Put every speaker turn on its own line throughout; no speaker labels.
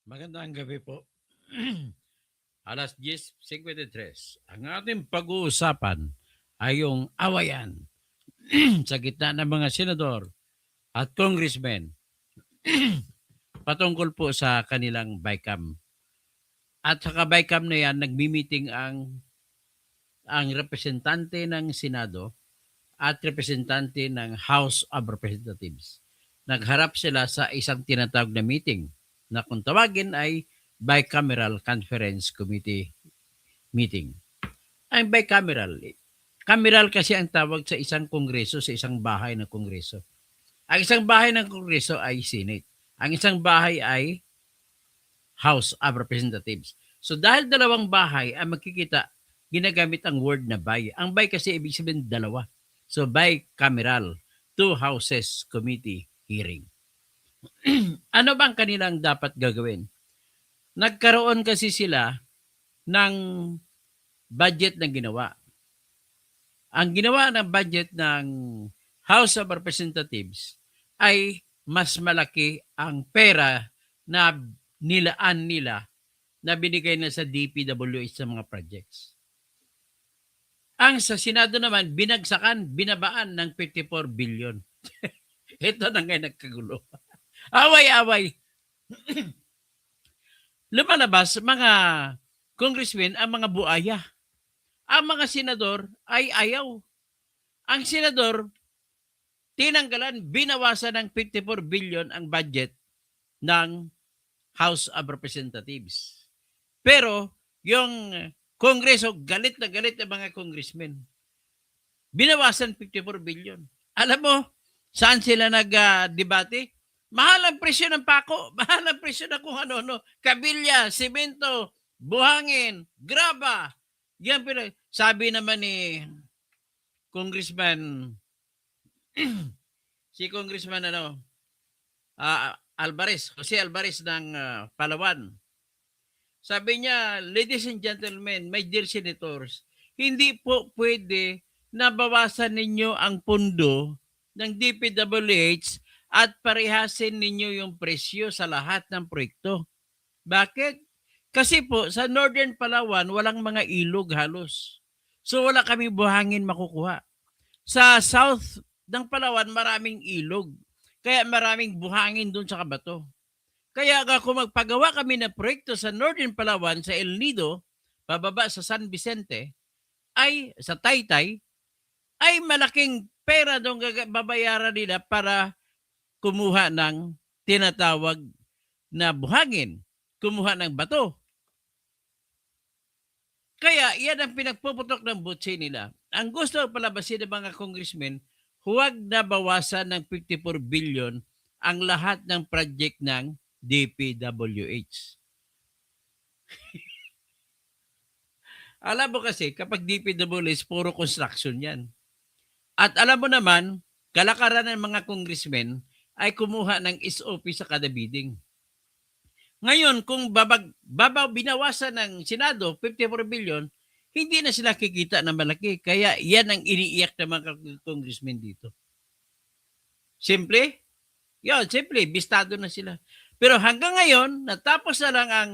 Magandang gabi po. Alas 10:53. Ang ating pag-uusapan ay yung awayan sa gitna ng mga senador at congressmen patungkol po sa kanilang BICAM. At sa BICAM na yan, nagmi-meeting ang representante ng Senado at representante ng House of Representatives. Nagharap sila sa isang tinatawag na meeting na kung tawagin ay Bicameral Conference Committee meeting. Ang bicameral, cameral kasi ang tawag sa isang kongreso, sa isang bahay ng kongreso. Ang isang bahay ng kongreso ay Senate. Ang isang bahay ay House of Representatives. So dahil dalawang bahay ang magkikita, ginagamit ang word na by. Ang by kasi ibig sabihin dalawa. So bicameral, two houses committee hearing. Ano bang kanilang dapat gagawin? Nagkaroon kasi sila ng budget na ginawa. Ang ginawa ng budget ng House of Representatives ay mas malaki ang pera na nilaan nila na binigay na sa DPWH sa mga projects. Ang sa Senado naman, binagsakan, binabaan ng 54 billion. Ito na nga nagkagulo. Away-away. Lumalabas mga congressmen ang mga buaya. Ang mga senador ay ayaw. Ang senador, tinanggalan, binawasan ng 54 billion ang budget ng House of Representatives. Pero yung Kongreso, galit na galit ang mga congressmen. Binawasan 54 billion. Alam mo, saan sila nag-debate? Mahal ang presyo ng pako, mahal ang presyo ng kung ano-ano. Kabilya, simento, buhangin, graba. Yan, sabi naman ni Congressman si Congressman Alvarez, Jose Alvarez ng Palawan. Sabi niya, ladies and gentlemen, my dear senators, hindi po pwede na bawasan ninyo ang pundo ng DPWH at parehasin ninyo yung presyo sa lahat ng proyekto. Bakit? Kasi po, sa Northern Palawan, walang mga ilog halos. So wala kami buhangin makukuha. Sa South ng Palawan, maraming ilog. Kaya maraming buhangin doon sa Kabato. Kaya kung magpagawa kami ng proyekto sa Northern Palawan, sa El Nido, pababa sa San Vicente, ay sa Taytay, ay malaking pera doon babayaran nila para kumuha ng tinatawag na buhangin, kumuha ng bato. Kaya yan ang pinagpuputok ng butsi nila. Ang gusto palabasin ng mga congressmen, huwag na bawasan ng 54 billion ang lahat ng project ng DPWH. Alam mo kasi, kapag DPWH, puro construction yan. At alam mo naman, kalakaran ng mga congressmen ay kumuha ng SOP sa kada bidding. Ngayon, kung binawasan ng Senado, 54 billion, hindi na sila kikita na malaki. Kaya yan ang iniiyak ng mga congressmen dito. Simple? Yan, simple. Bistado na sila. Pero hanggang ngayon, natapos na lang ang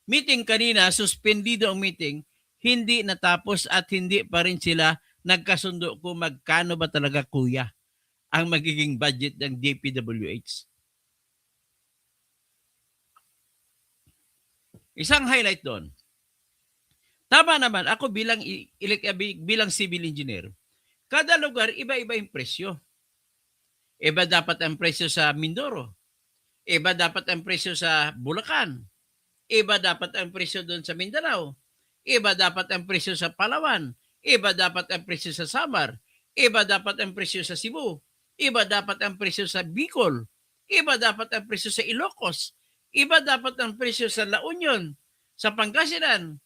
meeting kanina, suspendido ang meeting, hindi natapos at hindi pa rin sila nagkasundo kung magkano ba talaga kuya ang magiging budget ng DPWH. Isang highlight doon. Tama naman, ako bilang civil engineer, kada lugar iba-iba yung presyo. Iba dapat ang presyo sa Mindoro. Iba dapat ang presyo sa Bulacan. Iba dapat ang presyo doon sa Mindanao. Iba dapat ang presyo sa Palawan. Iba dapat ang presyo sa Samar. Iba dapat ang presyo sa Cebu. Iba dapat ang presyo sa Bicol. Iba dapat ang presyo sa Ilocos. Iba dapat ang presyo sa La Union, sa Pangasinan.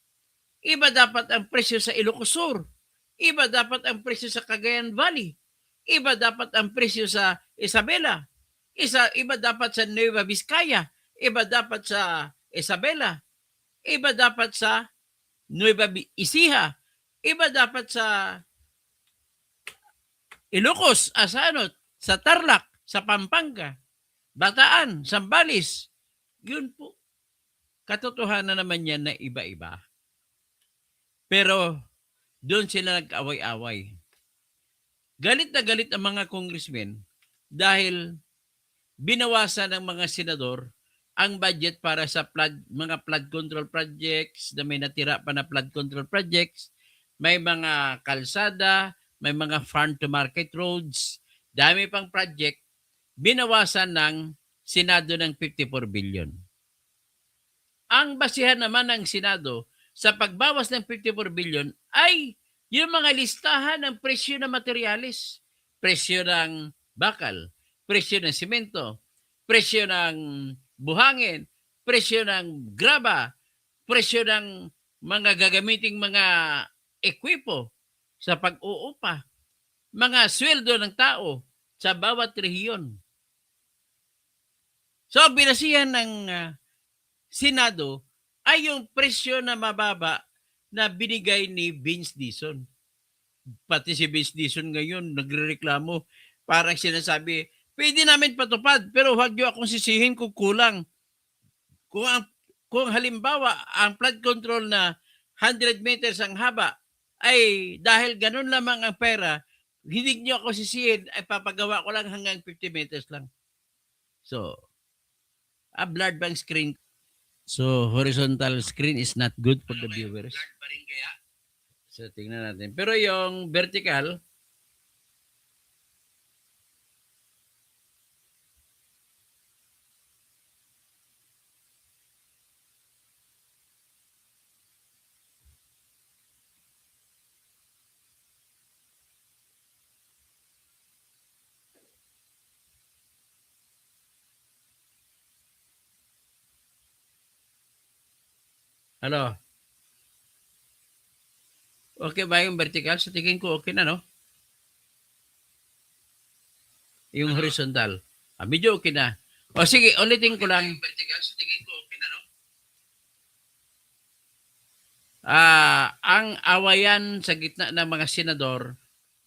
Iba dapat ang presyo sa Ilocos Sur. Iba dapat ang presyo sa Cagayan Valley. Iba dapat ang presyo sa Isabela. Iba dapat sa Nueva Vizcaya. Iba dapat sa Isabela. Iba dapat sa Nueva Ecija. Iba dapat sa Ilocos, sa Tarlac, sa Pampanga, Bataan, Zambales. Yun po. katotohanan naman yan na iba-iba. Pero doon sila nag-away-away. Galit na galit ang mga congressmen dahil binawasan ng mga senador ang budget para sa mga flood control projects na may natira pa na flood control projects, may mga kalsada, may mga farm to market roads, dami pang project, binawasan ng Senado ng 54 billion. Ang basihan naman ng Senado sa pagbawas ng 54 billion ay yung mga listahan ng presyo ng materyales, presyo ng bakal, presyo ng simento, presyo ng buhangin, presyo ng graba, presyo ng mga gagamiting mga ekwipo sa pag-uupa, mga sweldo ng tao sa bawat rehiyon. So, binasihan ng Senado ay yung presyo na mababa na binigay ni Vince Dizon. Pati si Vince Dizon ngayon nagrereklamo, parang sinasabi, pwede namin patupad pero huwag niyo akong sisihin kung kulang. Kung halimbawa ang flood control na 100 meters ang haba ay dahil ganun lamang ang pera, hindi niyo ako sisihin, ay papagawa ko lang hanggang 50 meters lang. So, a blurred bang screen. So, horizontal screen is not good for the viewers. So, tingnan natin. Pero yung vertical, ano? Okay ba yung vertical? Sa tingin ko okay na, no? Yung horizontal. Medyo okay na. O sige, ulitin ko lang. Vertical, sa tingin ko okay na, no? Ang awayan sa gitna ng mga senador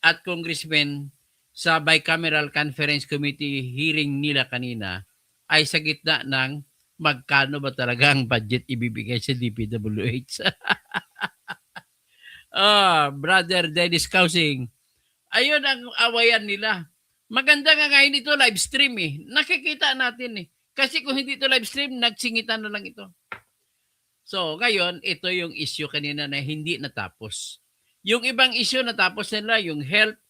at congressmen sa bicameral conference committee hearing nila kanina ay sa gitna ng magkano ba talaga ang budget ibibigay sa DPWH. Brother Dennis Causing. Ayun ang awayan nila. Maganda nga ngayon ito live stream eh. Nakikita natin eh. Kasi kung hindi ito live stream, nagsingitan na lang ito. So, ngayon, ito yung issue kanina na hindi natapos. Yung ibang issue natapos nila, yung health,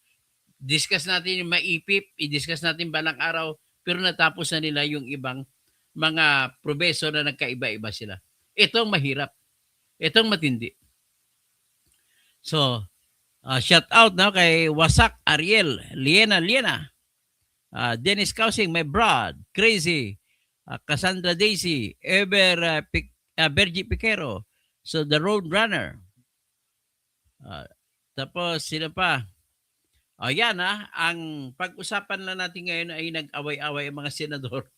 discuss natin yung maipip, i-discuss natin balang araw, pero natapos na nila yung ibang mga probeso na nagkaiba-iba sila. Itong mahirap. Itong matindi. So, shout out na kay Wasak Ariel, Liena, Dennis Causing, my brad, Crazy, Cassandra Daisy, Ever Bergie Piquero, so the Road Runner. Tapos sino pa? Yan ang pag-usapan na natin ngayon ay nag-away-away ang mga senador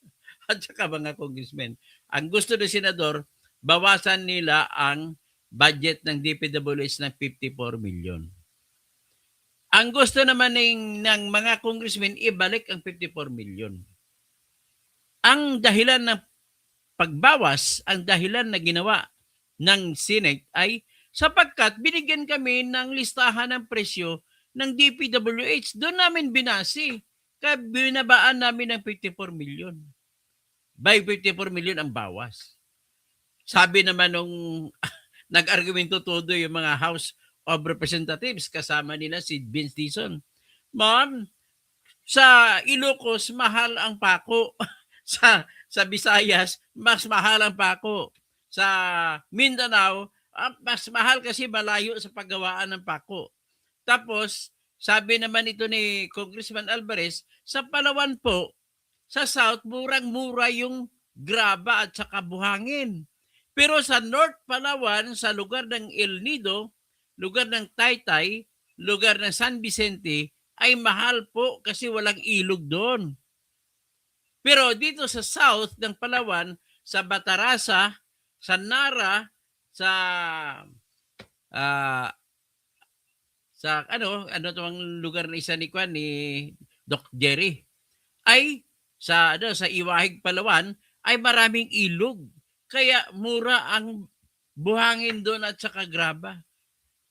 at saka mga congressmen. Ang gusto ng senador, bawasan nila ang budget ng DPWH ng 54 million. Ang gusto naman ng mga congressmen, ibalik ang 54 million. Ang dahilan ng pagbawas, ang dahilan na ginawa ng Senate ay sapagkat binigyan kami ng listahan ng presyo ng DPWH. Doon namin binasi. Kaya binabaan namin ng 54 million. By 54 million ang bawas. Sabi naman nung nag-argumento todo yung mga House of Representatives, kasama nila si Vince Dizon. Ma'am, sa Ilocos, mahal ang pako. sa Visayas, mas mahal ang pako. Sa Mindanao, mas mahal kasi malayo sa paggawaan ng pako. Tapos, sabi naman ito ni Congressman Alvarez, sa Palawan po, sa South, murang-mura yung graba at saka buhangin. Pero sa North Palawan, sa lugar ng El Nido, lugar ng Taytay, lugar ng San Vicente, ay mahal po kasi walang ilog doon. Pero dito sa south ng Palawan, sa Batarasa, sa Nara, sa tong lugar na isa ni Kwan ni Doc Jerry, ay sa Iwahig, Palawan ay maraming ilog. Kaya mura ang buhangin doon at saka graba.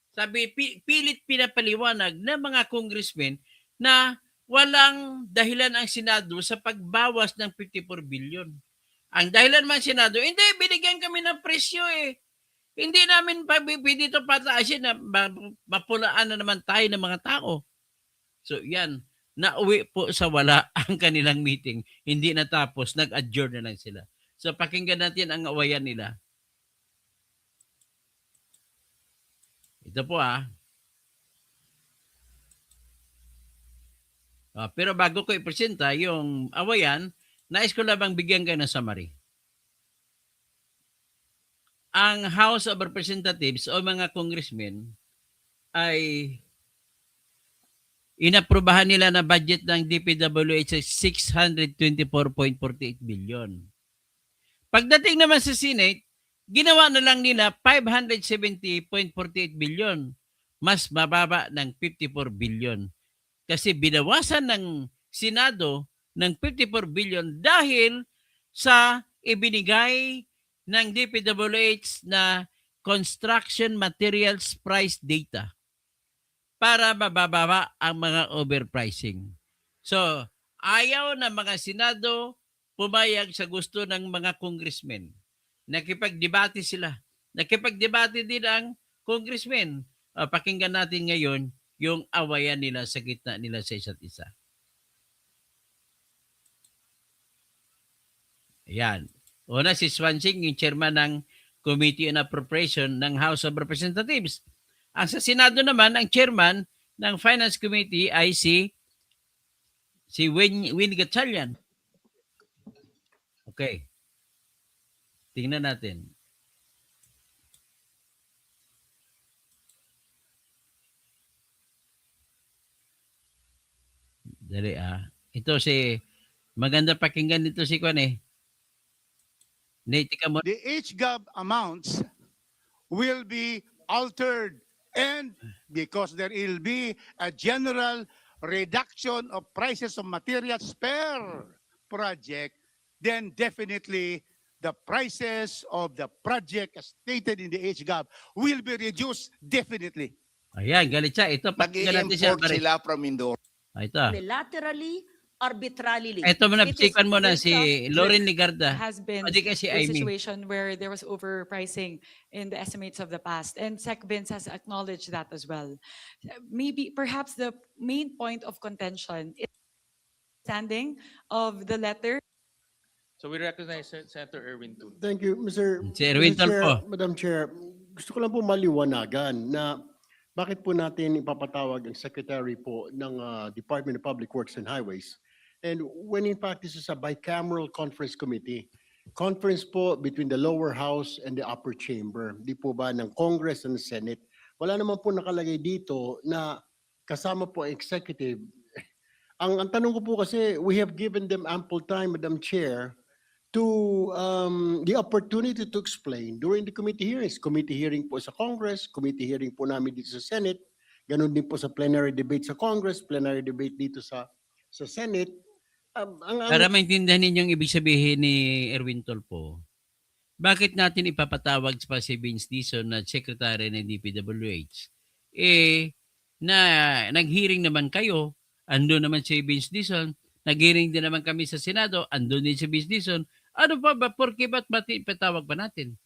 Sabi, pilit pinapaliwanag ng mga congressmen na walang dahilan ang Senado sa pagbawas ng 54 billion. Ang dahilan man Senado, hindi, binigyan kami ng presyo eh. Hindi namin pwede ito pataasin na mapulaan na naman tayo ng mga tao. So yan, nauwi po sa wala ang kanilang meeting. Hindi natapos, nag-adjourn na lang sila. So pakinggan natin ang awayan nila. Ito po pero bago ko ipresenta yung awayan, nais ko labang bigyan kayo ng summary. Ang House of Representatives o mga congressmen ay inaprubahan nila na budget ng DPWH ay 624.48 billion. Pagdating naman sa Senate, ginawa na lang nila 570.48 billion. Mas mababa ng 54 billion. Kasi binawasan ng Senado ng 54 billion dahil sa ibinigay ng DPWH na construction materials price data para mabababa ang mga overpricing. So, ayaw ng mga Senado pumayag sa gusto ng mga congressmen. Nakipagdebate sila. Nakipagdebate din ang congressmen. Pakinggan natin ngayon yung awayan nila sa gitna nila sa isa't isa. Ayan. Una si Swansing, yung chairman ng Committee on Appropriation ng House of Representatives. Ang sa Senado naman, ang chairman ng Finance Committee ay si Win Gatchalian. Okay. Tingnan natin. Dali Ito si, maganda pakinggan dito si Kwan eh.
The HGAB amounts will be altered and because there will be a general reduction of prices of materials per project, then definitely the prices of the project as stated in the HGAB will be reduced definitely.
Ayan, galit siya. Ito, pakinggan natin siya.
Nag-i-import sila from Mindoro.
Ito.
Unilaterally, arbitrarily.
Ito mo na, psikan mo na si Lauren Ligarda.
Has been
Pwede ka si
a
Amy.
situation where there was overpricing in the estimates of the past, and SecBins has acknowledged that as well. Maybe, perhaps the main point of contention is understanding of the letter.
So we recognize Senator Erwin Tulfo.
Thank you, Mr.
Si Erwin
Mr. Chair,
Tulfo.
Madam Chair, gusto ko lang po maliwanagan na bakit po natin ipapatawag ang Secretary po ng Department of Public Works and Highways. And when in fact this is a bicameral conference committee, conference po between the lower house and the upper chamber, di po ba ng Congress and the Senate. Wala naman po nakalagay dito na kasama po ang executive. Ang tanong ko po kasi, we have given them ample time, Madam Chair, to the opportunity to explain during the committee hearings. Committee hearing po sa Congress, committee hearing po namin dito sa Senate, ganun din po sa plenary debate sa Congress, plenary debate dito sa Senate.
Para maintindihan ninyong ibig sabihin ni Erwin Tulfo, bakit natin ipapatawag pa si Vince Dizon na Secretary ng DPWH? Na nag-hearing naman kayo, andun naman si Vince Dizon, nag-hearing din naman kami sa Senado, andun din si Vince Dizon. Ano pa ba? Porke ba't ipatawag pa natin?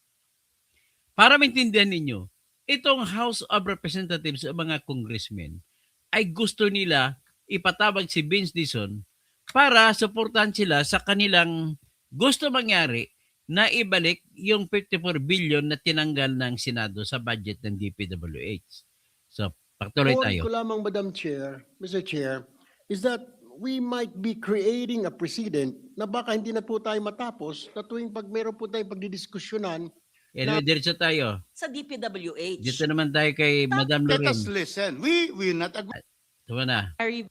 Para maintindihan ninyo, itong House of Representatives o mga congressmen ay gusto nila ipatawag si Vince Dizon para suportahan sila sa kanilang gusto mangyari na ibalik yung 54 billion na tinanggal ng Senado sa budget ng DPWH. So, patuloy tayo.
Ko lamang, Madam Chair, Mr. Chair, is that we might be creating a precedent na baka hindi na po tayo matapos na tuwing pag meron po tayong pagdidiskusyonan.
Anyway, diretso tayo.
Sa DPWH.
Dito naman tayo kay Madam
Let us
Lorraine.
listen. We will not agree.
Ito na.
Very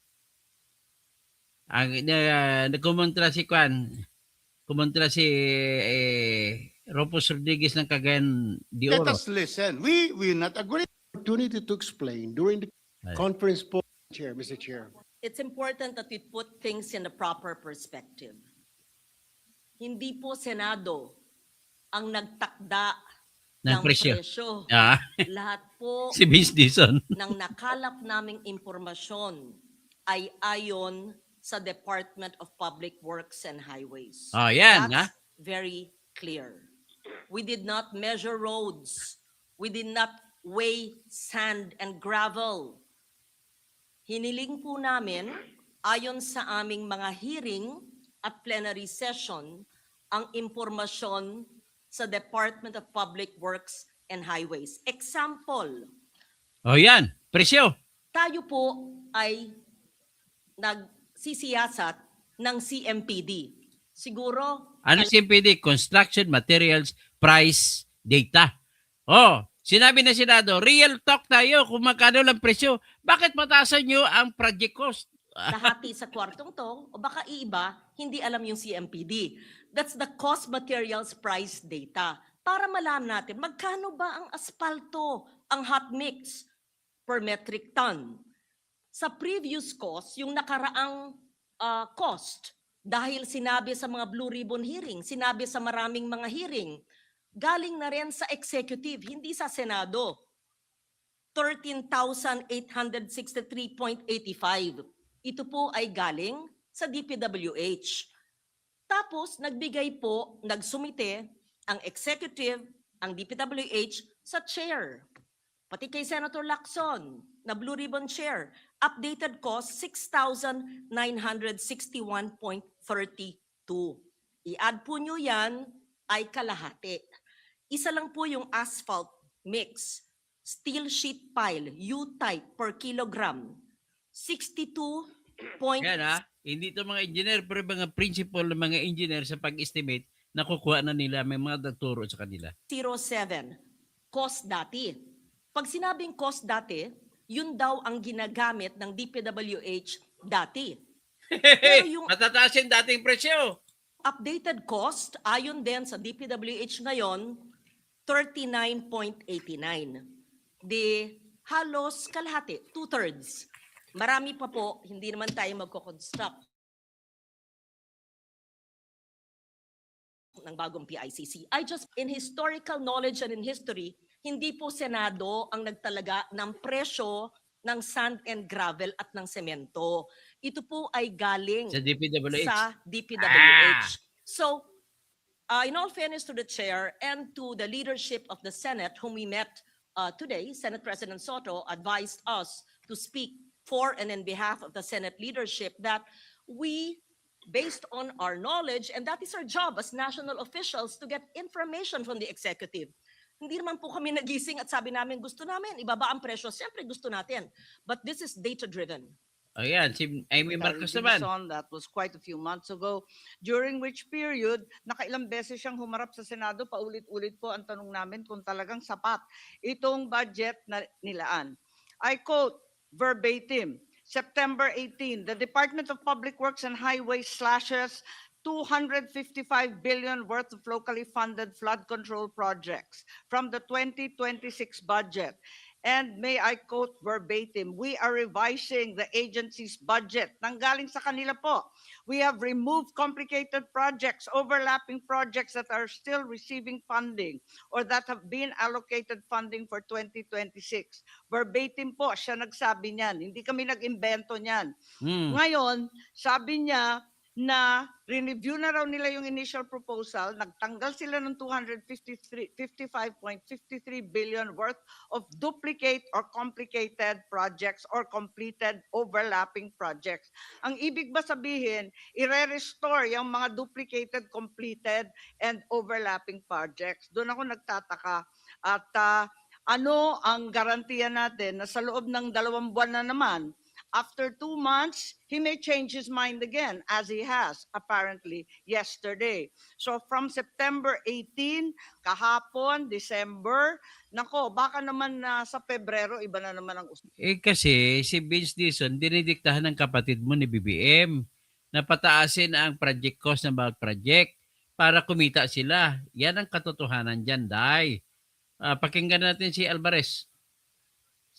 Ang kumontra si Kwan, kumontra si Ropos Rodriguez ng Cagayan de
Let
Oro.
us listen. We will not agree.
Opportunity to explain during the conference po, Chair, Mr. Chair.
It's important that we put things in the proper perspective. Hindi po Senado ang nagtakda
Ng
ng
presyo.
presyo.
Ah,
Lahat po
si Vince Dizon.
ng nakalap naming impormasyon ay ayon sa Department of Public Works and Highways.
Oh, yan,
That's very clear. We did not measure roads. We did not weigh sand and gravel. Hiniling po namin, ayon sa aming mga hearing at plenary session, ang impormasyon sa Department of Public Works and Highways. Example,
Oh, yan. Presyo.
tayo po ay nagsisiyasat ng CMPD. Siguro,
Ano CMPD? Construction Materials Price Data. Oh, sinabi na Senado, real talk tayo kung magkano lang presyo. Bakit mataasan nyo ang project cost?
nahati sa kwartong to, o baka iiba, hindi alam yung CMPD. That's the cost materials price data. Para malaman natin, magkano ba ang asfalto, ang hot mix per metric ton? Sa previous cost, yung nakaraang cost, dahil sinabi sa mga Blue Ribbon hearing, sinabi sa maraming mga hearing, galing na rin sa executive, hindi sa Senado. 13,863.85. Ito po ay galing sa DPWH. Tapos, nagbigay po, nagsumite ang executive, ang DPWH sa chair. Pati kay Senator Lacson, na Blue Ribbon Chair, updated cost 6,961.32. I-add po nyo yan ay kalahati. Isa lang po yung asphalt mix, steel sheet pile, U-type per kilogram, 62
Yan ha. Hindi to mga engineer, pero mga principal ng mga engineer sa pag-estimate, nakukuha na nila, may mga nagturo sa kanila.
07, cost dati. Pag sinabing cost dati, yun daw ang ginagamit ng DPWH dati. Pero yung
Matataas yung dating presyo.
updated cost, ayon din sa DPWH ngayon, 39.89. Di halos kalahati, 2/3. Marami pa po, hindi naman tayo magko-construct ng bagong PICC. In historical knowledge and in history, hindi po Senado ang nagtalaga ng presyo ng sand and gravel at ng semento. Ito po ay galing
Sa DPWH.
sa DPWH. So, in all fairness to the chair and to the leadership of the Senate whom we met today, Senate President Soto advised us to speak for and in behalf of the Senate leadership that we, based on our knowledge, and that is our job as national officials to get information from the executive. Hindi naman po kami nagising at sabi namin gusto namin, ibaba ang presyo. Siyempre gusto natin. But this is data-driven.
Ayan, si Amy Marcos naman.
Dizon, that was quite a few months ago, during which period, nakailang beses siyang humarap sa Senado, paulit-ulit po ang tanong namin kung talagang sapat itong budget na nilaan. I quote verbatim, September 18, the Department of Public Works and Highways slashes 255 billion worth of locally funded flood control projects from the 2026 budget. And may I quote verbatim, we are revising the agency's budget. Nanggaling sa kanila po. We have removed complicated projects, overlapping projects that are still receiving funding or that have been allocated funding for 2026. Verbatim po, siya nagsabi niyan. Hindi kami nag-imbento niyan. Ngayon, sabi niya, na re-review na raw nila yung initial proposal, nagtanggal sila ng 55.53 billion worth of duplicate or complicated projects or completed overlapping projects. Ang ibig ba sabihin, i-restore yung mga duplicated, completed, and overlapping projects? Doon ako nagtataka. At ano ang garantiya natin na sa loob ng 2 buwan na naman, after 2 months, he may change his mind again, as he has apparently yesterday. So from September 18, kahapon, December, nako, baka naman sa Pebrero, iba na naman ang usapan.
Kasi si Vince Dizon, dinidiktahan ng kapatid mo ni BBM na pataasin ang project cost ng bawat project para kumita sila. Yan ang katotohanan dyan, Day. Pakinggan natin si Alvarez,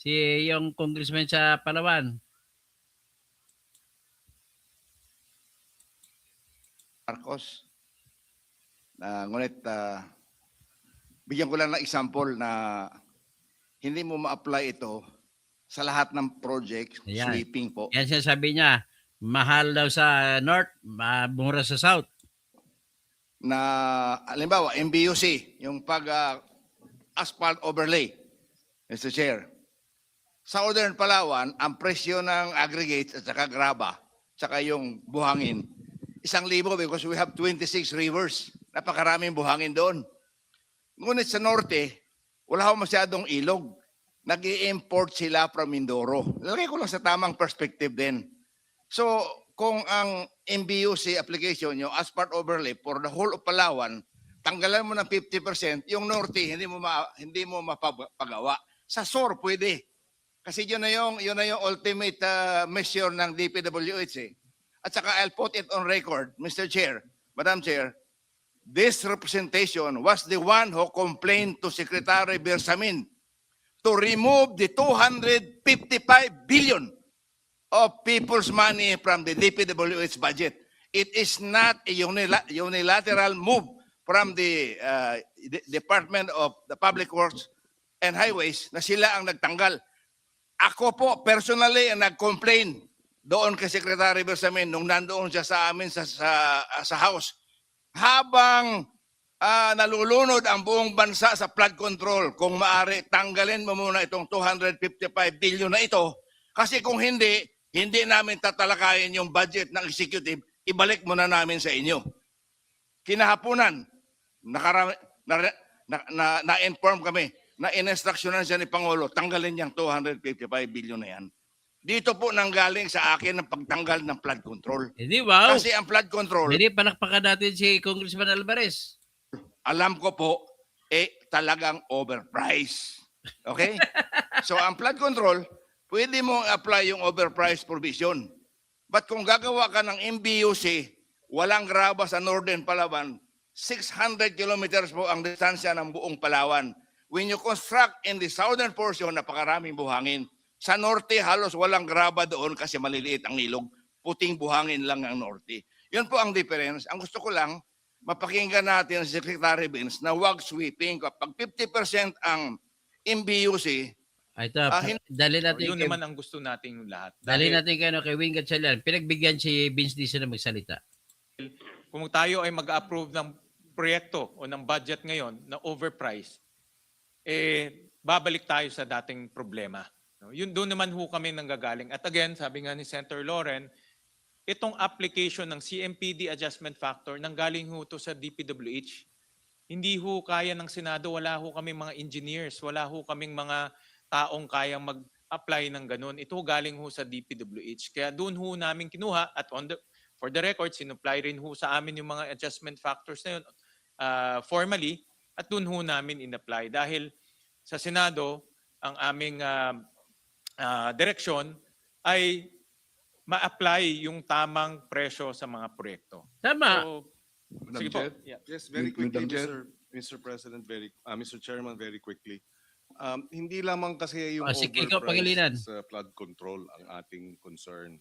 yung congressman sa Palawan.
Marcos. Ngunit bigyan ko lang ng example na hindi mo ma-apply ito sa lahat ng project,
Ayan.
sweeping po.
Yan sinasabi niya, mahal daw sa North, mura sa South.
Na halimbawa MBUC, yung asphalt overlay, Mr. Chair. Sa Northern Palawan, ang presyo ng aggregates at saka graba, saka yung buhangin, 1,000 because we have 26 rivers. Napakaraming buhangin doon. Ngunit sa norte, wala ho masyadong ilog. Nag-i-import sila from Mindoro. Lagay ko lang sa tamang perspective din. So, kung ang MBUC application, yung asphalt overlay for the whole of Palawan, tanggalan mo ng 50%, yung norte, hindi mo mapagawa. Sa SOR, pwede. Kasi yun na yung ultimate measure ng DPWH. At saka I'll put it on record, Mr. Chair, Madam Chair, this representation was the one who complained to Secretary Bersamin to remove the 255 billion of people's money from the DPWH budget. It is not a unilateral move from the Department of the Public Works and Highways na sila ang nagtanggal. Ako po personally ang nag-complain doon kay Secretary Bersamin nung nandoon siya sa amin sa House. Habang nalulunod ang buong bansa sa flood control, kung maaari, tanggalin mo muna itong 255 billion na ito. Kasi kung hindi namin tatalakayin yung budget ng executive, ibalik mo na namin sa inyo. Kinahaponan, na-inform kami na in-instructionan siya ni Pangulo, tanggalin yung 255 billion na yan. Dito po nanggaling sa akin ang pagtanggal ng flood control.
Hindi, wow.
Kasi ang flood control,
Hindi, palakpakan natin si Congressman Alvarez.
alam ko po, talagang overpriced. Okay? So ang flood control, pwede mong apply yung overpriced provision. But kung gagawa ka ng MBUC, walang graba sa Northern Palawan, 600 kilometers po ang distansya ng buong Palawan. When you construct in the southern portion, napakaraming buhangin. Sa norte, halos walang graba doon kasi maliliit ang ilog. Puting buhangin lang ang norte. Yun po ang difference. Ang gusto ko lang, mapakinggan natin si Secretary Vince na wag sweeping. Kapag 50% ang MBUC,
Ito, dali natin
Yun
kay,
naman ang gusto nating lahat.
dali
Dahil
natin kay Wing Gatchalian. Pinagbigyan si Vince Dizon na magsalita.
kung tayo ay mag-approve ng proyekto o ng budget ngayon na overpriced, babalik tayo sa dating problema. No? Yun doon naman ho kami nanggagaling. At again, sabi nga ni Senator Loren, itong application ng CMPD adjustment factor nanggaling ho to sa DPWH. Hindi ho kaya ng Senado, wala ho kaming mga engineers, wala ho kaming mga taong kayang mag-apply ng ganun. Ito galing ho sa DPWH. Kaya doon ho namin kinuha at for the record, sinupply rin ho sa amin yung mga adjustment factors na yun formally at doon ho namin in-apply. Dahil sa Senado, ang aming direksyon ay ma-apply yung tamang presyo sa mga proyekto.
Tama.
So,
Madam
sige po.
Chair?
Yeah.
Yes, very quickly, Madam Chair? Mr. President, Mr. Chairman, very quickly. Hindi lamang kasi yung
Sige, ikaw, Pangilinan.
overpriced sa flood control ang ating concern.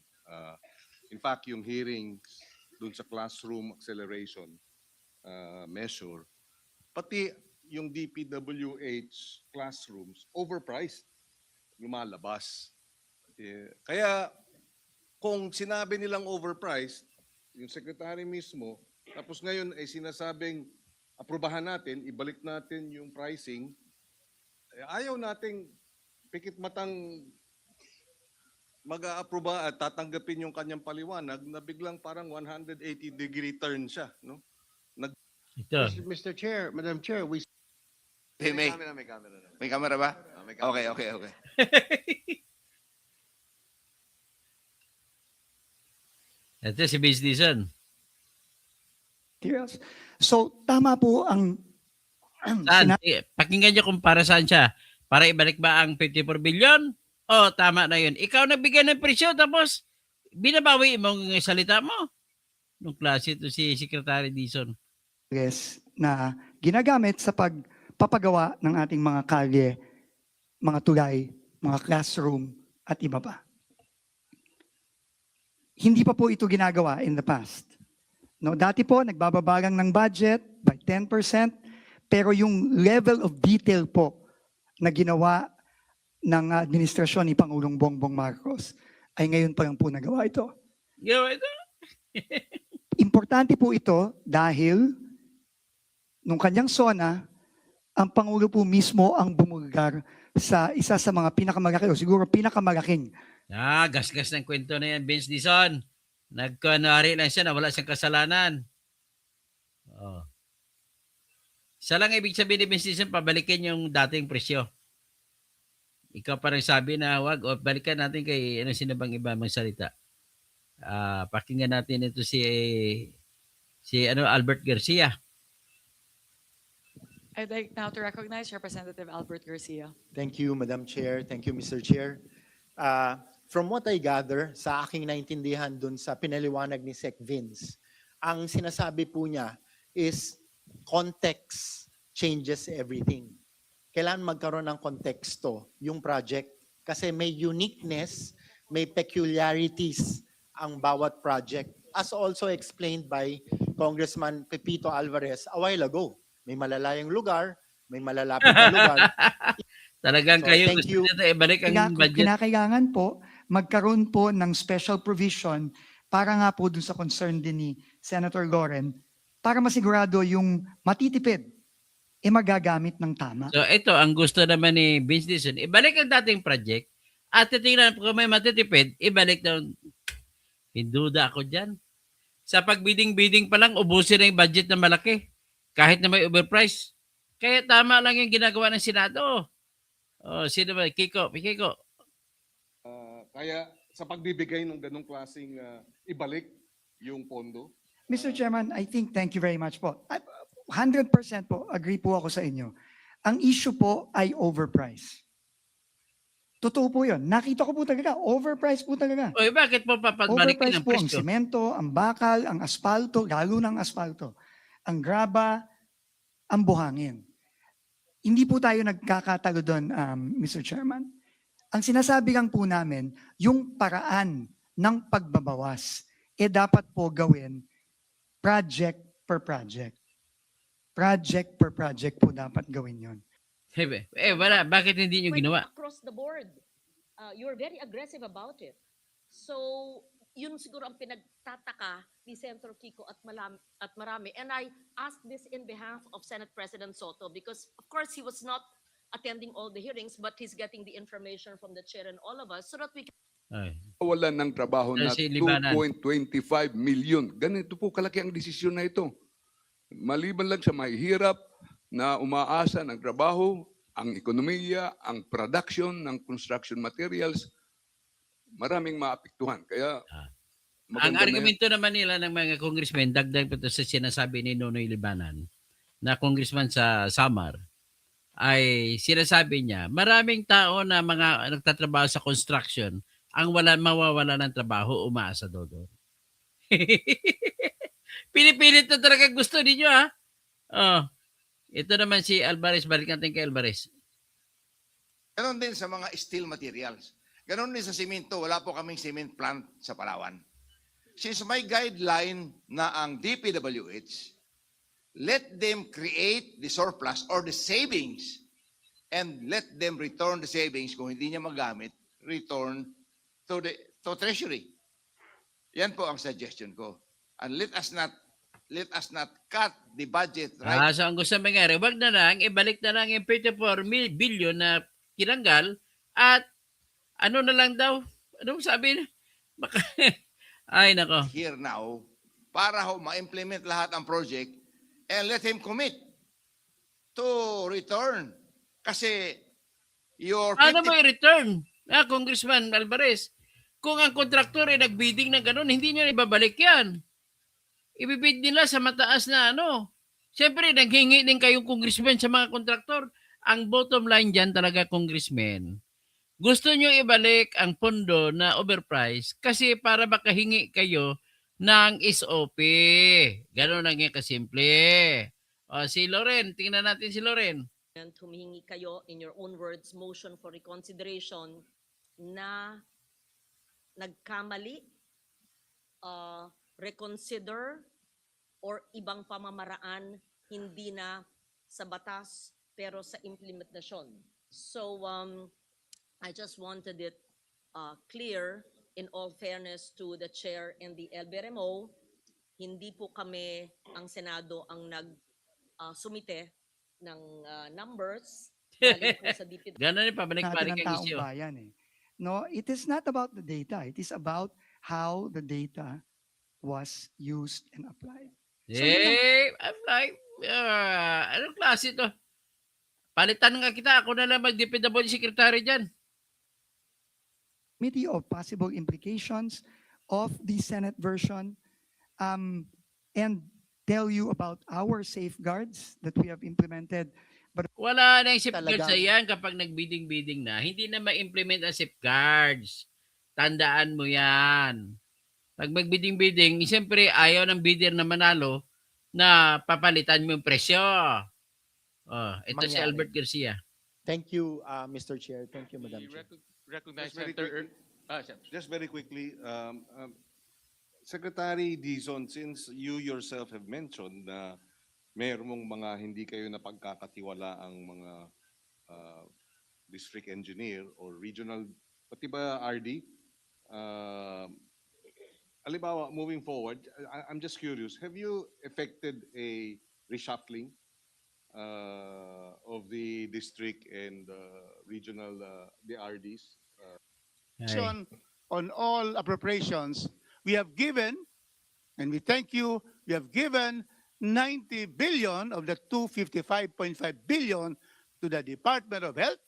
In fact, yung hearings dun sa classroom acceleration measure, pati yung DPWH classrooms, overpriced, lumalabas. Kaya kung sinabi nilang overpriced, yung secretary mismo, tapos ngayon ay sinasabing aprubahan natin, ibalik natin yung pricing, ayaw nating pikit matang mag-aaproba at tatanggapin yung kanyang paliwanag na biglang parang 180-degree turn siya. No?
Ito.
Mr. Chair, Madam Chair, we
may camera ba? Okay.
Ito si Vince Dizon.
Yes. So, tama po ang
Saan? Pakinggan niyo kung para saan siya. Para ibalik ba ang 54 billion? O, tama na yun. Ikaw nagbigay ng presyo tapos binabawi mo ang salita mo. Nung klase ito si Secretary Dizon.
na ginagamit sa pagpapagawa ng ating mga kalye, mga tulay, mga classroom, at iba pa. Hindi pa po ito ginagawa in the past. No, dati po, nagbababagang ng budget by 10%, Pero yung level of detail po na ginawa ng administrasyon ni Pangulong Bongbong Marcos ay ngayon pa lang po nagawa ito.
Ginawa ito.
Importante po ito dahil nung kanyang SONA, ang Pangulo po mismo ang bumulgar sa isa sa mga pinakamalaki o siguro pinakamalaking.
Gasgas ng kwento na yan, Vince Dizon. Nagkunwari lang siya na wala siyang kasalanan. Oh. Isa lang ibig sabihin ni Vince Dizon, pabalikin yung dating presyo. Ikaw parang sabi na wag, o balikan natin kay sino bang iba magsalita. Pakinggan natin ito si Albert Garcia.
I'd like now to recognize Representative Albert Garcia.
Thank you, Madam Chair. Thank you, Mr. Chair. From what I gather, sa aking naintindihan dun sa pinaliwanag ni Sec Vince, ang sinasabi po niya is context changes everything. Kailangan magkaroon ng konteksto yung project kasi may uniqueness, may peculiarities ang bawat project. As also explained by Congressman Pepito Alvarez a while ago. May malalayang lugar, may malalapit na lugar.
Talagang
So,
kayo
thank
gusto
you.
nito ibalik ang budget.
Kinakailangan po magkaroon po ng special provision para nga po dun sa concern din ni Senator Loren para masigurado yung matitipid magagamit ng tama.
So ito, ang gusto naman ni Vince Dizon, ibalik ang dating project at titingnan kung may matitipid, ibalik daw. Hinduda ako dyan. Sa pagbidding-bidding pa lang, ubusin na yung budget na malaki. Kahit na may overprice. Kaya tama lang yung ginagawa ng Senado. Oh, sino ba? Kiko.
Kaya sa pagbibigay ng ganong klaseng ibalik yung pondo,
Mr. Chairman, I think thank you very much po. 100% po, agree po ako sa inyo. Ang issue po ay overprice. Totoo po yun. Nakita ko po talaga, overprice po talaga.
Oy, bakit mo papabalikin
Overprice
ang
po ang
presyo?
semento, ang bakal, ang asfalto, lalo ng asfalto. Ang graba, ang buhangin. Hindi po tayo nagkakatalo doon, Mr. Chairman. Ang sinasabi lang po namin, yung paraan ng pagbabawas, dapat po gawin project per project. Project per project po dapat gawin yon.
Wala. Bakit hindi nyo
Went
ginawa?
across the board. You're very aggressive about it. So, yun siguro ang pinagtataka ni Senator Kiko at marami. And I ask this in behalf of Senate President Soto because, of course, he was not attending all the hearings, but he's getting the information from the chair and all of us so that we can
Ay.
Wala ng trabaho na
Si Libanan.
2.25 million. Ganito po kalaki ang desisyon na ito. Maliban lang sa mahihirap na umaasa ng trabaho, ang ekonomiya, ang production ng construction materials, maraming maapektuhan. Kaya
Ang
maganda na yan.
argumento naman nila ng mga congressmen, dagdag pa ito sa sinasabi ni Nonoy Libanan, na congressman sa Samar, ay sinasabi niya, maraming tao na mga nagtatrabaho sa construction, ang mawawala ng trabaho, umaasa doon. Pinipilit na talaga gusto ninyo, ha? Oh. Ito naman si Alvarez, balik natin kay Alvarez.
Ganon din sa mga steel materials. Ganon din sa simento, wala po kaming cement plant sa Palawan. Since may guideline na ang DPWH, let them create the surplus or the savings and let them return the savings kung hindi niya magamit, return to Treasury. Yan po ang suggestion ko. And let us not cut the budget right.
So ang gusto mangyari, wag na lang, ibalik na lang yung 34 billion na kinanggal at ano na lang daw, anong sabi na? Ay, nako.
Here now para ma-implement lahat ang project and let him commit to return. Kasi your
Ano mo i-return? Congressman Alvarez, kung ang kontraktor ay nagbidding na gano'n, hindi niya ibabalik yan. Ibibid nila sa mataas na ano. Siyempre, naghingi din kayong congressman sa mga kontraktor. Ang bottom line dyan talaga, congressman, gusto nyo ibalik ang pondo na overpriced kasi para makahingi kayo ng SOP. Gano'n lang yan kasimple. O, si Loren, tingnan natin si Loren.
humihingi kayo in your own words motion for reconsideration na nagkamali, reconsider, or ibang pamamaraan hindi na sa batas pero sa implementasyon. So I just wanted it clear in all fairness to the chair and the LBRMO, hindi po kami ang Senado ang sumite ng numbers galing po sa DPW.
Ganon yung
natin
pabalik-balik
ng
ang
taong
isyu.
bayan eh. No, it is not about the data. It is about how the data was used and applied. So, yun lang.
I'm like, anong klase to? Palitan nga kita, ako na lang mag-DPWH secretary dyan.
Committee of possible implications of the Senate version and tell you about our safeguards that we have implemented.
Wala na yung safeguards
Talagang-
sa yan kapag nag-bidding-bidding na. Hindi na ma-implement ang safeguards. Tandaan mo yan. Pag mag-bidding-bidding, siyempre ayaw ng bidder na manalo na papalitan mo yung presyo. Ito si
Mangyari.
Albert Garcia.
Thank you, Mr. Chair. Thank you, Madam Chair.
Recognize
Just very
Senator
quickly. Just very quickly, Secretary Dizon, since you yourself have mentioned na mayroong mga hindi kayo napagkakatiwala ang mga district engineer or regional, pati ba RD? Halimbawa, moving forward, I'm just curious, have you effected a reshuffling of the district and regional, the RDs?
Action on all appropriations, we have given, and we thank you, we have given 90 billion of the 255.5 billion to the Department of Health.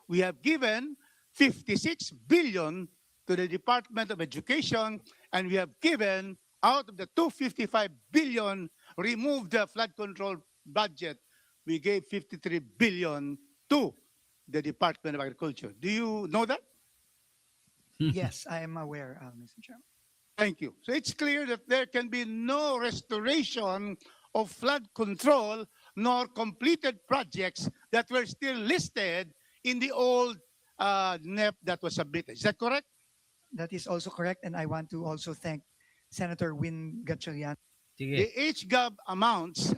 We have given 56 billion to the Department of Education, and we have given out of the 255 billion, removed the flood control budget, we gave 53 billion to the Department of Agriculture. Do you know that?
Yes, I am aware, Mr. Chairman.
Thank you. So it's clear that there can be no restoration of flood control nor completed projects that were still listed in the old NEP that was submitted. Is that correct?
That is also correct, and I want to also thank Senator Win Gatchalian.
The
Sige.
HGAB amounts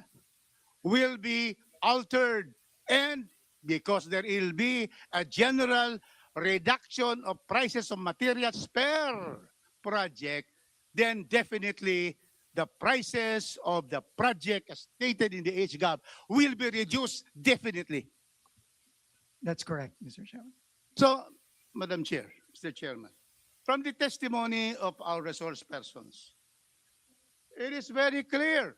will be altered, and because there will be a general reduction of prices of materials per project, then definitely the prices of the project as stated in the HGAB will be reduced definitely.
That's correct, Mr. Chairman.
So, Madam Chair, Mr. Chairman, from the testimony of our resource persons, it is very clear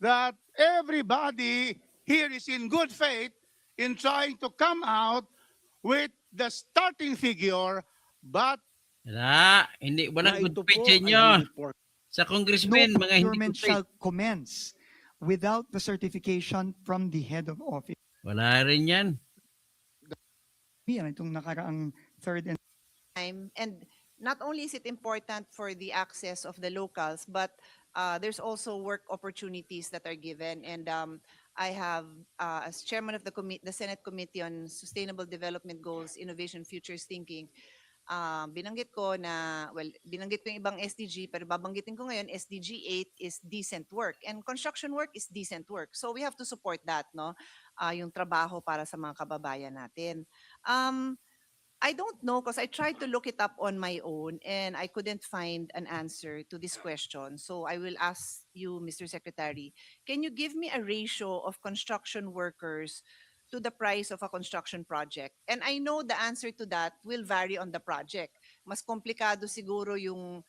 that everybody here is in good faith in trying to come out with the starting figure, but
Wala. Hindi, walang good
ito
pitch
po
sa
ay
inyo.
report.
Sa
No
congressmen, mga hindi
procurement
good pitch.
shall commence without the certification from the head of office.
Wala rin yan.
Yan itong nakaraang third and
time. And not only is it important for the access of the locals, but there's also work opportunities that are given. And I have, as chairman of the Senate Committee on Sustainable Development Goals, Innovation, Futures Thinking, binanggit ko na, well, binanggit ko yung ibang SDG, pero babanggitin ko ngayon, SDG 8 is decent work. And construction work is decent work. So we have to support that, no? Yung trabaho para sa mga kababayan natin. I don't know because I tried to look it up on my own and I couldn't find an answer to this question. So I will ask you, Mr. Secretary, can you give me a ratio of construction workers to the price of a construction project? And I know the answer to that will vary on the project. Mas komplikado siguro yung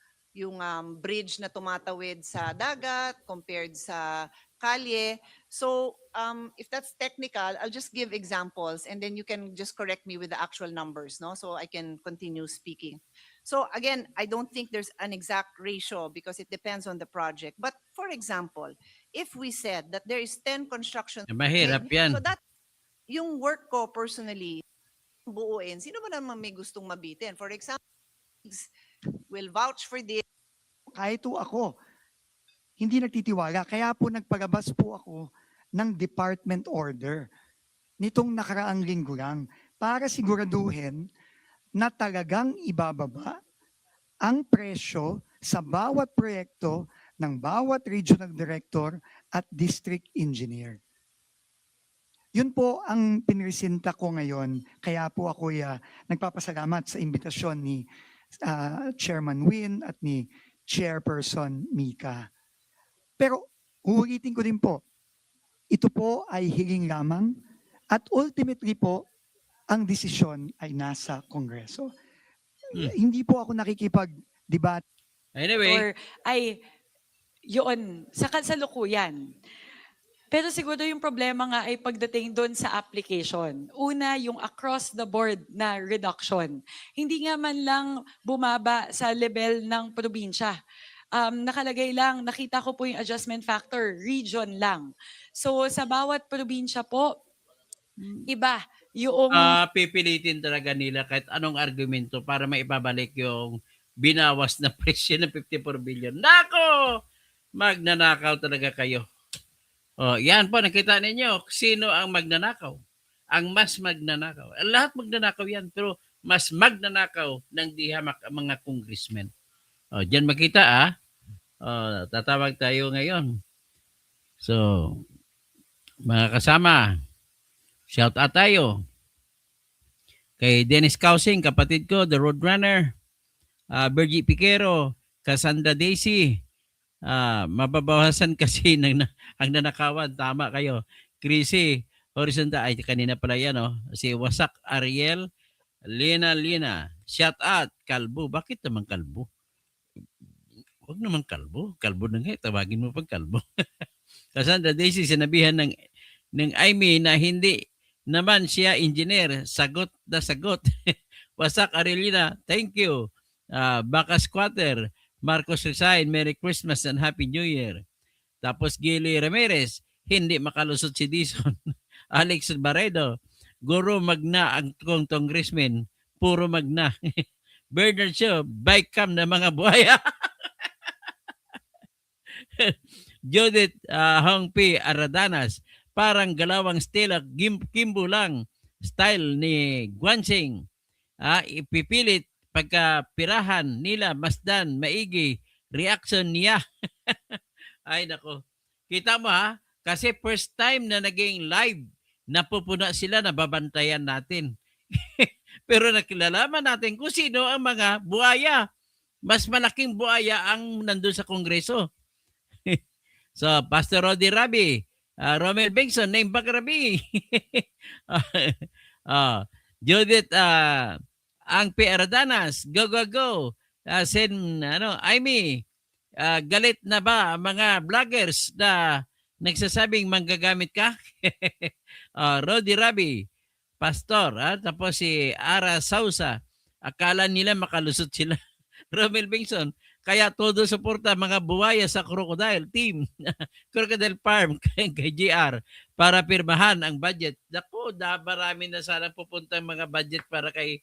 bridge na tumatawid sa dagat compared sa kalye. So if that's technical, I'll just give examples and then you can just correct me with the actual numbers, no? So I can continue speaking. So again, I don't think there's an exact ratio because it depends on the project. But for example, if we said that there is 10 construction,
Mahirap yan.
so that yung work ko personally, buuin, sino ba naman may gustong mabitin? For example, will vouch for this.
kahit po ako, hindi nagtitiwala. Kaya po nagpalabas po ako ng department order nitong nakaraang linggo lang para siguraduhin na talagang ibababa ang presyo sa bawat proyekto ng bawat regional director at district engineer. Yun po ang pinresinta ko ngayon. Kaya po ako nagpapasalamat sa imbitasyon ni Chairman Win at ni Chairperson Mika. Pero uulitin ko din po, ito po ay hiling lamang at ultimately po, ang desisyon ay nasa Kongreso. Hindi po ako nakikipag-debate
Anyway,
or ay yun, sa kasalukuyan. Pero siguro yung problema nga ay pagdating doon sa application. Una, yung across the board na reduction. Hindi nga man lang bumaba sa level ng probinsya. Nakalagay lang, nakita ko po yung adjustment factor, region lang. So sa bawat probinsya po, iba yung
pipilitin talaga nila kahit anong argumento para maibabalik yung binawas na presyo ng 54 billion. Nako! Magnanakaw talaga kayo. Oh, yan po, nakita ninyo, sino ang magnanakaw? Ang mas magnanakaw. Lahat magnanakaw yan, pero mas magnanakaw ng dihamak ang mga congressmen. Oh, diyan makita tatawag tayo ngayon. So, mga kasama, shout out tayo. Kay Dennis Causing, kapatid ko, the Roadrunner, Virgie Piquero, Cassandra Daisy, mababawasan kasi ang nanakawan. Tama kayo. Chrissy, Horizontal, ay kanina pala yan, si Wasak Ariel, Lina, shout out, Kalbo. Bakit naman Kalbo? Huwag naman Kalbo. Kalbo na nga, tawagin mo pag Kalbo. Cassandra Daisy, sinabihan ng Aimee na hindi naman siya engineer. Sagot na sagot. Wasak Arielina, thank you. Baka Squatter, Marcos Resign, Merry Christmas and Happy New Year. Tapos Gili Ramirez, hindi makalusot si Dizon. Alex Barredo, Guru Magna ang congressman, puro Magna. Bernard Shaw, bike cam na mga buhaya. Judith Hongpi Aradanas, parang galawang Stella Kimbo lang, style ni Guansing. Ipipilit pagkapirahan nila masdan maigi reaction niya. Ay nako. Kita mo kasi first time na naging live, napupuna sila, nababantayan natin. Pero nakilalaman natin kung sino ang mga buhaya. Mas malaking buhaya ang nandun sa Kongreso. So, Pastor Rodi Rabi, Romel Bengson, name back Rabi. Judith ang Aradanas, go. Aimee, galit na ba mga vloggers na nagsasabing manggagamit ka? Rodi Rabi, Pastor, tapos si Ara Sausa, akala nila makalusot sila. Romel Bengson, kaya todo suporta mga buwaya sa Crocodile Team, Crocodile Farm kay GR para pirmahan ang budget. Naku, marami na sana pupunta mga budget para kay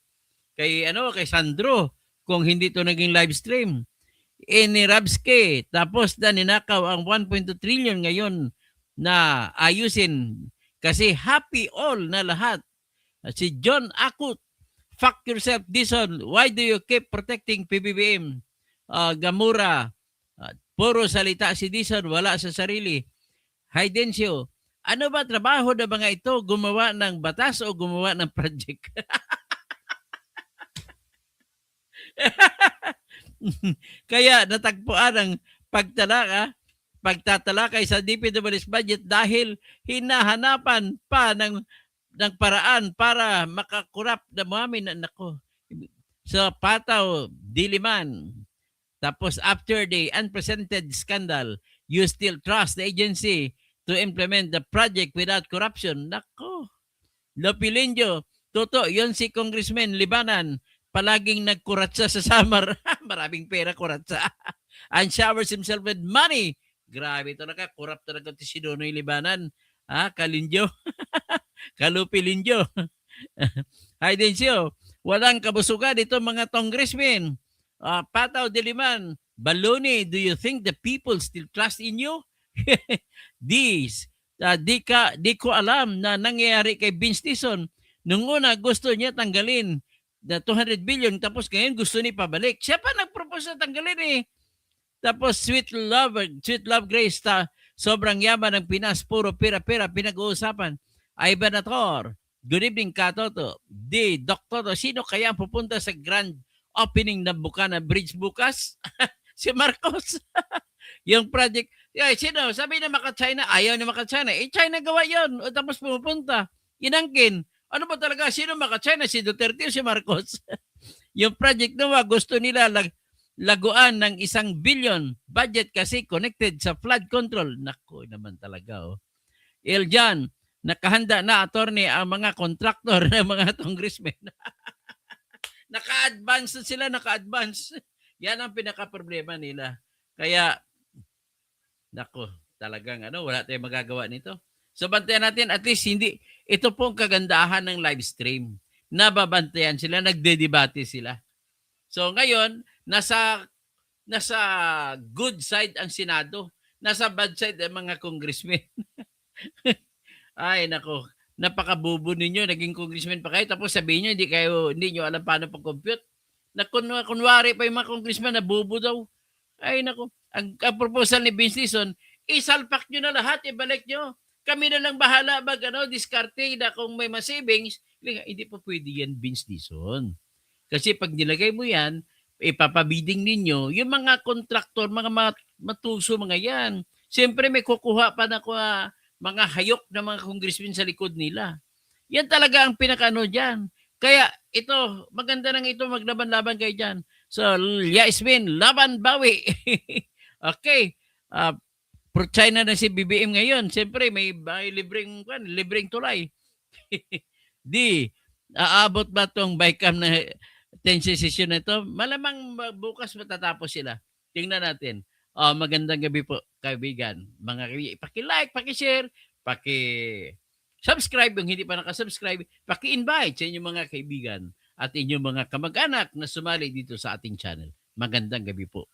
Sandro kung hindi to naging live stream. Ni Rabske, tapos na ninakaw ang 1.2 trillion ngayon na ayusin kasi happy all na lahat. Si John Akut, fuck yourself Dizon, why do you keep protecting PBBM? Gamura, puro salita si Dizon, wala sa sarili. Haydencio, ano ba trabaho ng mga ito? Gumawa ng batas o gumawa ng project? Kaya natagpuan ang pagtatalakay sa DPW's budget dahil hinahanapan pa ng paraan para makakurap na mamin. Nako. So, Pataw, Diliman. Tapos after the unprecedented scandal, you still trust the agency to implement the project without corruption. Nako. Lopilindio, totoo, yun si Congressman Libanan, palaging nagkuratsa sa Samar. Maraming pera kuratsa. And showers himself with money. Grabe talaga, kurap talaga si Donoy Libanan. Kalindio. Kalupilindio. Haydencio, walang kabusugan ito mga congressmen. Pataw Diliman, Baloney, do you think the people still trust in you? Di ko alam na nangyayari kay Vince Dizon. Nung una gusto niya tanggalin na 200 billion tapos ngayon gusto niya pabalik. Siya pa nag-propose na tanggalin . Tapos Sweet Love Grace, sobrang yaman ng Pinas, puro pera pinag-uusapan. Ivan Ator. Good evening, Katoto. D. Dr. Sino kaya ang pupunta sa grand opening ng Bukana Bridge bukas? Si Marcos. Yung project. Sino? Sabi na maka-China. Ayaw na maka-China. China gawa yon. O tapos pumupunta. Inangkin. Ano ba talaga? Sino maka-China? Si Duterte o si Marcos? Yung project nawa, gusto nila laguan ng 1 billion budget kasi connected sa flood control. Nako naman talaga. Oh. Eljan, nakahanda na attorney ang mga contractor ng mga congressmen. Naka-advance na sila, naka-advance. Yan ang pinaka-problema nila. Kaya, nako, talagang wala tayong magagawa nito. So bantayan natin, at least hindi, ito pong kagandahan ng live stream. Nababantayan sila, nagdedebate sila. So ngayon, nasa good side ang Senado, nasa bad side ang mga congressmen. Ay, nako, napakabubo ninyo, naging congressman pa kayo, tapos sabihin nyo, hindi nyo alam paano pag-compute. Kunwari pa yung mga congressman na bubo daw. Ay, nako, ang proposal ni Vince Dizon, isalpak nyo na lahat, ibalik nyo. Kami na lang bahala diskarte na kung may mga savings. Hindi pa pwede yan, Vince Dizon. Kasi pag nilagay mo yan, ipapabiding ninyo, yung mga kontraktor, mga matuso, mga yan. Siyempre may kukuha pa na mga hayok na mga congressmen sa likod nila. Yan talaga ang pinakano dyan. Kaya ito, maganda nang ito, maglaban-laban kayo dyan. So, Yasmin, laban bawi. Okay. Pro China na si BBM ngayon. Siyempre, may libreng tulay. Di, aabot ba itong BICAM na 10 session na ito? Malamang bukas matatapos sila. Tingnan natin. Magandang gabi po, kaibigan. Mga kaibigan, paki-like, paki-share, paki-subscribe kung hindi pa nakasubscribe, paki-invite sa inyong mga kaibigan at inyong mga kamag-anak na sumali dito sa ating channel. Magandang gabi po.